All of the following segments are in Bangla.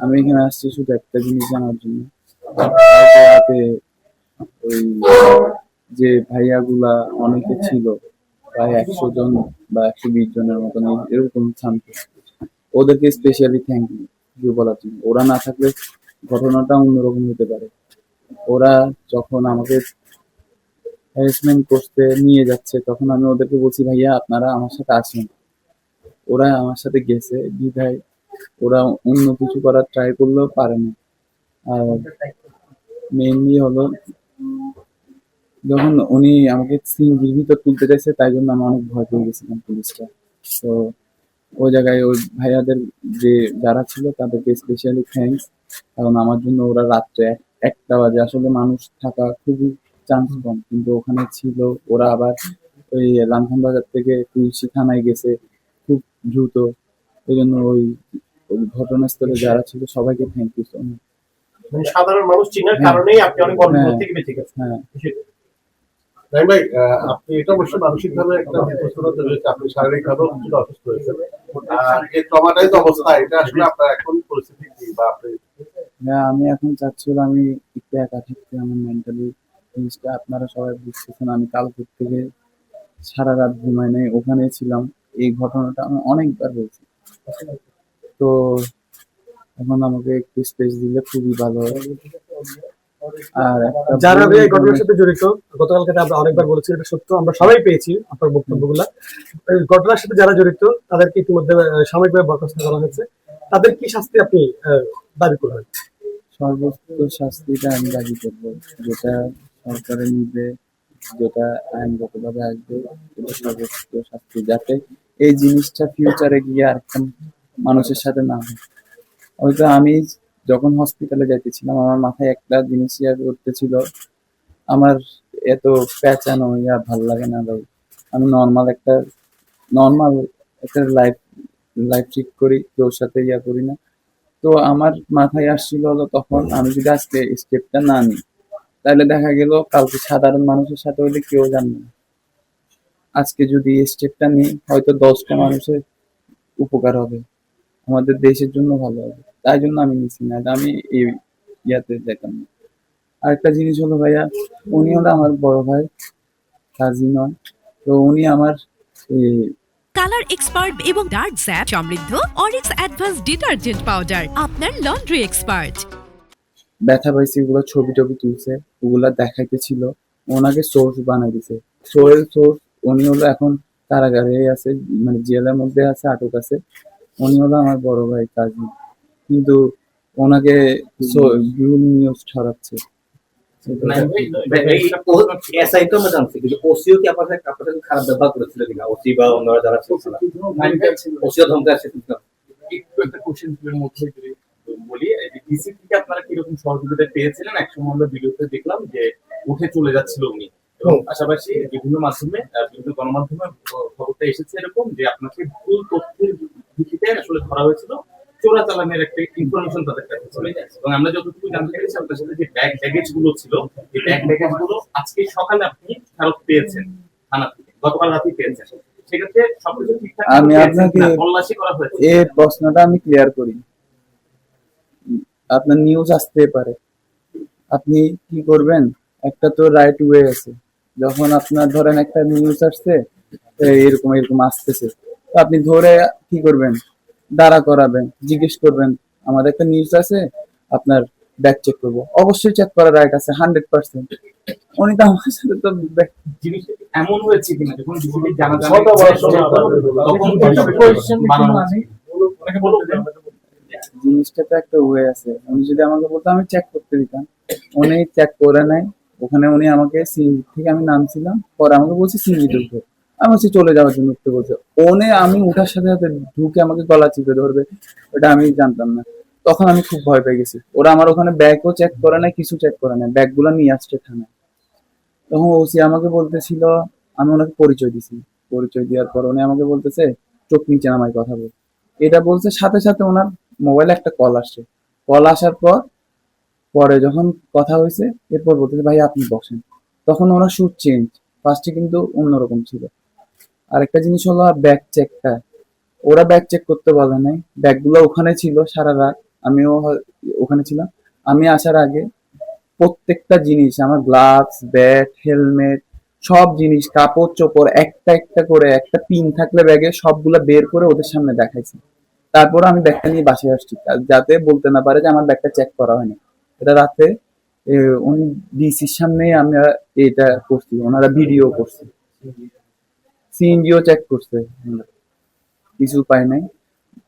আমি এখানে আসছি শুধু একটা জিনিস জানার জন্য। কালকে রাতে ওই যে ভাইয়াগুলা অনেকে ছিল, প্রায় 100 জন বা 120 জনের মতন এরকম শান্ত, ওদেরকে স্পেশালি থ্যাংক ইউ বলার জন্য। ওরা না থাকলে ঘটনাটা অন্যরকম হতে পারে। ওরা যখন আমাকে হ্যারাসমেন্ট করতে নিয়ে যাচ্ছে তখন আমি ওদেরকে বলছি ভাইয়া আপনারা আমার সাথে আসেন। ওরা আমার সাথে গেছে বিধায় ওরা অন্য কিছু করার ট্রাই করলেও পারে না। আর মেইনলি হলো যখন উনি আমাকে সিঙ্গির ভিতর তুলতে চাইছে তাই জন্য আমি অনেক ভয় পেয়ে গেছিলাম পুলিশটা। তো ওই জায়গায় ওই ভাইয়াদের যে যারা ছিল তাদেরকে স্পেশালি থ্যাঙ্কস। কারণ আমার জন্য ওরা রাত্রে 1টা বাজে, আসলে মানুষ থাকা খুবই চান্স কম কিন্তু ওখানে ছিল। ওরা আবার ওই লালখান বাজার থেকে তুলসী থানায় গেছে খুব দ্রুত। এই জন্য ওই ঘটনাস্থলে যারা ছিল সবাইকে থ্যাংক ইউ সো মাচ। মানে সাধারণ মানুষ চিনার হ্যাঁ কারণেই আপনি অনেক বড় হ্যাঁ থেকে বেঁচে গেছেন। হ্যাঁ রাইম ভাই, আপনি এটা অবশ্যই মানসিকভাবে একটা বিপর্যস্ত রয়েছে, আপনি শারীরিকভাবেও কিছুটা অসুস্থ হয়েছেন। এই ট্রমাটাইজ অবস্থা, এটা আসলে আপনার এখন পরিস্থিতি কি, বা আপনি? হ্যাঁ, আমি এখন চাচ্ছিলাম আমি একটু একা থাকতে। আমার মেন্টালি জিনিসটা আপনারা সবাই বুঝতেছেন। আমি কালকে থেকে সারা রাত ঘুমাই নাই, ওখানে ছিলাম। এই ঘটনাটা আমি অনেকবার বলছি। তো এখন আমাকে একটু স্পেস দিলে খুবই ভালো হয়। আর একটা যারা এই ঘটনার সাথে জড়িত, গতকালকে আমরা অনেকবার বলেছি এটা সত্য, আমরা সবাই পেয়েছি আপনার বক্তব্যগুলা। এই ঘটনার সাথে যারা জড়িত তাদেরকে ইতিমধ্যে সাময়িকভাবে বরখাস্ত করা হয়েছে। তাদের কি শাস্তি আপনি দাবি করবেন? সর্বোচ্চ শাস্তিটা আমি দাবি করবো, যেটা সরকারের নিবে, যেটা আইনগতভাবে আসবে, এটা সর্বোচ্চ শাস্তি, যাতে এই জিনিসটা ফিউচারে গিয়ে আর একটা মানুষের সাথে না হয়। হয়তো আমি যখন হসপিটালে যাইতেছিলাম আমার মাথায় একটা জিনিস ইয়ার করতেছিল, আমার এত পেঁচানো ইয়া ভাল লাগে না ভাই। আমি নর্মাল একটা লাইফ লাইফ ঠিক করি, কেউ সাথে ইয়া করি না। তো আমার মাথায় আসছিল হলো তখন আমি যদি আজকে স্টেপটা না নিই তাহলে দেখা গেল কালকে সাধারণ মানুষের সাথে হলে কেউ জানবে না। আজকে যদি স্টেপটা নিই হয়তো 10টা মানুষের উপকার হবে, আমাদের দেশের জন্য ভালো হবে। তাই জন্য আমি নিচ্ছি না, আমি এই ইয়াতে যেতাম না। আরেকটা জিনিস হলো ভাইয়া, উনি হলো আমার বড় ভাই, কাজী নয়। তো উনি আমার কালার এক্সপার্ট এবং ডার্ক স্যাপ সমৃদ্ধ অরিক্স অ্যাডভান্স ডিটারজেন্ট পাউডার আপনার লন্ড্রি এক্সপার্ট। ব্যথা পাইছি ওগুলো ছবি টবি তুলছে, ওগুলা দেখাইতেছিল। ওনাকে সোর্স বানাই দিছে, সোয়েল সোর্স। উনি হলো এখন কারাগারে আছে, মানে জেলের মধ্যে আছে, আটক আছে। উনি হলো আমার বড় ভাই কাজী, কিন্তু ওনাকে ভুল নিউজ ছড়াচ্ছে। এসআই তো আমরা জানছি, কিন্তু ওসিও কি আপনার সাথে খারাপ ব্যবহার করেছিল কিনা? ওসি বা অন্যরা যারা ছিল, ওসিও ধমকে আসছে কিনা? একটু একটা কোশ্চেন মধ্যে যদি বলি, ডিসি থেকে আপনারা কিরকম সহযোগিতা পেয়েছিলেন? একসময় আমরা ভিডিওতে দেখলাম যে উঠে চলে যাচ্ছিল উনি, এবং পাশাপাশি বিভিন্ন মাধ্যমে বিভিন্ন গণমাধ্যমে খবরটা এসেছে এরকম যে আপনাকে ভুল তথ্যের ভিত্তিতে আসলে ধরা হয়েছিল, চোরাচালানের একটা ইনফরমেশন তাদের কাছে ছিল। এবং আমরা যতটুকু জানতে পেরেছি আপনার সাথে যে ব্যাগেজ গুলো ছিল, এই ব্যাগেজ গুলো আজকে সকালে আপনি ফেরত পেয়েছেন থানা থেকে, গতকাল রাতে পেয়েছেন। সেক্ষেত্রে সবকিছু ঠিকঠাক আমি আপনাকে তল্লাশি করা হয়েছে? এই প্রশ্নটা আমি ক্লিয়ার করি। আপনার নিউজ আসতে পারে, আপনি কি করবেন? একটা তো রাইট ওয়ে আছে। যখন আপনার ধরেন একটা নিউজ আসছে এরকম এরকম আসতেছে, তো আপনি ধরে কি করবেন? দাঁড়া করাবেন, জিজ্ঞেস করবেন আমাদের একটা নিউজ আছে, আপনার ব্যাক চেক করবো। অবশ্যই চেক করার রাইট আছে 100%। উনি তো আমার সাথে তো জিনিসটা এমন হয়েছে কিনা যখন ডিসিপি জানা জিনিসটা তো একটা ওয়ে আছে। উনি যদি আমাকে বলতো আমি চেক করতে দিতাম, উনি চেক করে নাই। ওখানে উনি আমাকে সিঙ্গি থেকে আমি নামছিলাম, পরে আমাকে বলছে সিঙ্গিতে উঠো, আমি বলছি চলে যাওয়ার জন্য উঠতে বলছে। ওনে আমি উঠার সাথে সাথে ঢুকে আমাকে গলা চিপে ধরবে, ওটা আমি জানতাম না। তখন আমি খুব ভয় পেয়ে গেছি। ওরা আমার ওখানে ব্যাগও চেক করে নাই, কিছু চেক করে নাই, ব্যাগ গুলো নিয়ে আসছে থানায়। তখন ওসি আমাকে বলতেছিল, আমি ওনাকে পরিচয় দিছি। পরিচয় দেওয়ার পর উনি আমাকে বলতেছে চোখ নিচে নামাই কথা বল। এটা বলছে সাথে সাথে ওনার মোবাইলে একটা কল আসছে। কল আসার পর পরে যখন কথা হয়েছে এরপর বলতেছে ভাই আপনি বসেন। তখন ওরা শুট চেঞ্জ, ফার্স্টে কিন্তু অন্যরকম ছিল। আরেকটা জিনিস হলো ব্যাগ চেকটা, ওরা ব্যাগ চেক করতে বলে নাই, ব্যাগগুলো ওখানে ছিল সারা রাত। ওখানে ছিলাম। আমি আসার আগে প্রত্যেকটা জিনিস, আমার গ্লাভস, ব্যাট, হেলমেট, সব জিনিস, কাপড় চোপড় একটা একটা করে, একটা পিন থাকলে ব্যাগে সবগুলা বের করে ওদের সামনে দেখাইছি। তারপর আমি ব্যাগটা নিয়ে বাসায় আসছি, যাতে বলতে না পারে যে আমার ব্যাগটা চেক করা হয়নি। এটা রাতে উনি ডিসির সামনেই আমরা এটা করছি, ওনারা ভিডিও করছে, সিএনজিও চেক করছে, কিছু পাই নাই।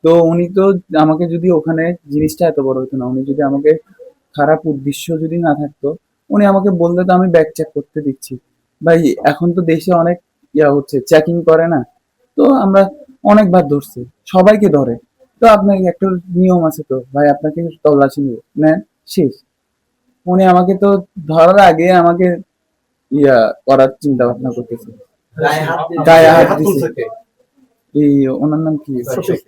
তো উনি তো আমাকে যদি ওখানে জিনিসটা এত বড় হতো না, উনি যদি আমাকে খারাপ উদ্দেশ্য যদি না থাকতো, উনি আমাকে বললে তো আমি ব্যাগ চেক করতে দিচ্ছি। ভাই এখন তো দেশে অনেক হচ্ছে, চেকিং করে না, তো আমরা অনেকবার ধরছি, সবাইকে ধরে। তো আপনার একটা নিয়ম আছে তো ভাই, আপনাকে তল্লাশি নিব নেন, শেষ। উনি আমাকে তো ধরার আগে আমাকে করার চিন্তা ভাবনা করতেছে, গায়ে হাত দিছে। এই ওনার নাম কি? শফিক।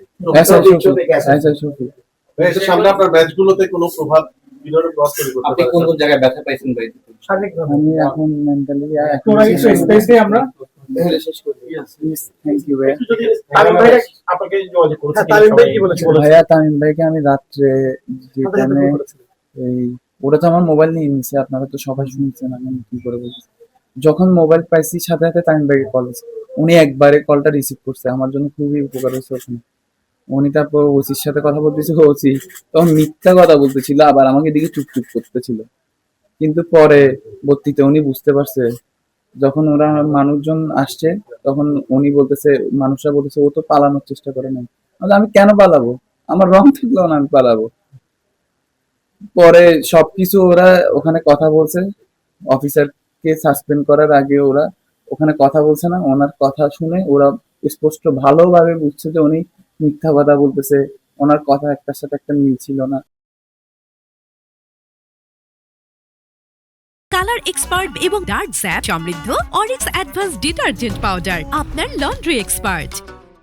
এর সামনে আপনার ম্যাচগুলোতে কোনো প্রভাব কিভাবে ক্রস তৈরি করতে আপনি পারে? কোন কোন জায়গায় ব্যথা পাইছেন ভাই? শারীরিকভাবে আমি এখন মেন্টালি তোমরা কিছু স্পেস দিয়ে আমরা শেষ করি। থ্যাংক ইউ ভাইয়া। তামিম ভাই আপনাকে যোগাযোগ করছি হ্যাঁ, তামিম ভাই কি বলেছে? ভাইয়া তামিম ভাইকে আমি রাত্রে যেখানে এই ওরা তো আমার মোবাইল নিয়ে নিছে, আপনারা তো সবাই শুনছেন, আমি কি করে বলছি। যখন মোবাইল পাইছি সাথে সাথে তামিম ভাইকে কল দিয়েছে, উনি একবারে কলটা রিসিভ করছে, আমার জন্য খুবই উপকার হয়েছে ওখানে। উনি তারপর ওসির সাথে কথা বলতেছে, ওসি তখন মিথ্যা কথা বলতেছিল, আবার আমাকে দিকে চুপ চুপ করতেছিল। কিন্তু পরে বর্তিতে উনি বুঝতে পারছে, যখন ওরা মানুষজন আসছে, তখন উনি বলতেছে, মানুষরা বলতেছে ও তো পালানোর চেষ্টা করে নাই। আমি কেন পালাবো, আমার রং থাকলেও না আমি পালাবো। পরে সবকিছু ওরা ওখানে কথা বলছে, অফিসারকে সাসপেন্ড করার আগে ওরা ওখানে কথা বলছে না, ওনার কথা শুনে ওরা স্পষ্ট ভালোভাবে বুঝছে যে উনি মিথ্যা কথা বলতেছে, ওনার কথা একটার সাথে একটা মিল ছিল না। কালার এক্সপার্ট এবং ডার্ক স্যাপ সমৃদ্ধ অরিক্স অ্যাডভান্স ডিটারজেন্ট পাউডার, আপনার লন্ড্রি এক্সপার্ট।